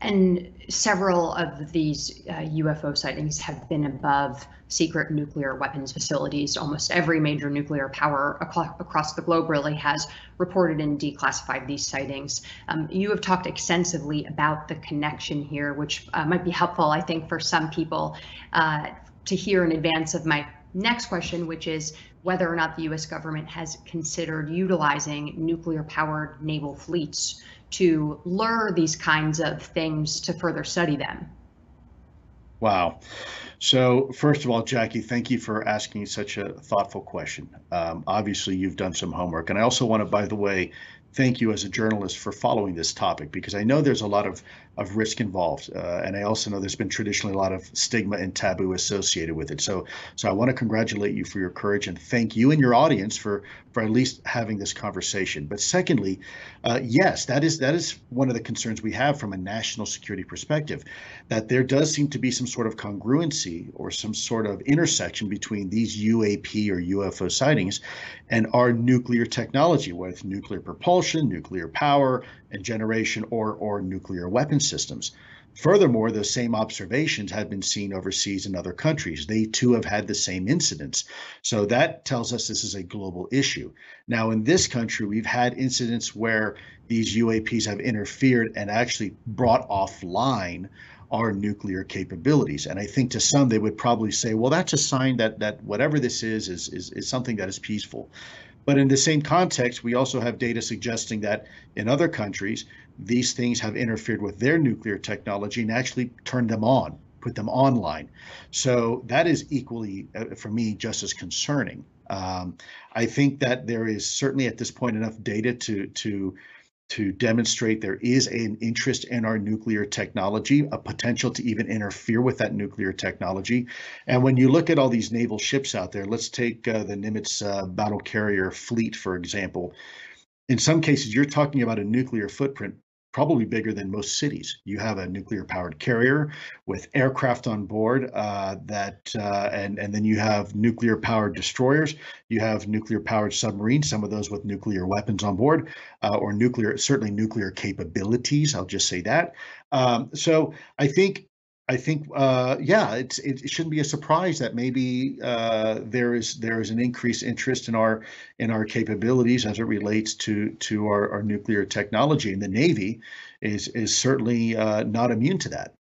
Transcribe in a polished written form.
And several of these UFO sightings have been above secret nuclear weapons facilities. Almost every major nuclear power across the globe really has reported and declassified these sightings. You have talked extensively about the connection here, which might be helpful, I think, for some people to hear in advance of my next question, which is whether or not the U.S. government has considered utilizing nuclear-powered naval fleets to lure these kinds of things to further study them. Wow. So first of all, Jackie, thank you for asking such a thoughtful question. Obviously, you've done some homework. And I also want to, by the way, thank you as a journalist for following this topic, because I know there's a lot of risk involved. And I also know there's been traditionally a lot of stigma and taboo associated with it. So I want to congratulate you for your courage and thank you and your audience for at least having this conversation. But secondly, yes, that is one of the concerns we have from a national security perspective, that there does seem to be some sort of congruency or some sort of intersection between these UAP or UFO sightings and our nuclear technology, whether it's nuclear propulsion, nuclear power and generation, or nuclear weapon systems. Furthermore, those same observations have been seen overseas in other countries. They too have had the same incidents. So that tells us this is a global issue. Now, in this country, we've had incidents where these UAPs have interfered and actually brought offline our nuclear capabilities. And I think to some, they would probably say, well, that's a sign that whatever this is something that is peaceful. But in the same context, we also have data suggesting that in other countries, these things have interfered with their nuclear technology and actually turned them on, put them online. So that is equally, for me, just as concerning. I think that there is certainly at this point enough data to demonstrate there is an interest in our nuclear technology, a potential to even interfere with that nuclear technology. And when you look at all these naval ships out there, let's take the Nimitz battle carrier fleet, for example. In some cases, you're talking about a nuclear footprint probably bigger than most cities. You have a nuclear-powered carrier with aircraft on board and then you have nuclear-powered destroyers. You have nuclear-powered submarines, some of those with nuclear weapons on board, or certainly nuclear capabilities. I'll just say that. So I think, yeah, it shouldn't be a surprise that maybe there is an increased interest in our capabilities as it relates to our nuclear technology, and the Navy is certainly not immune to that.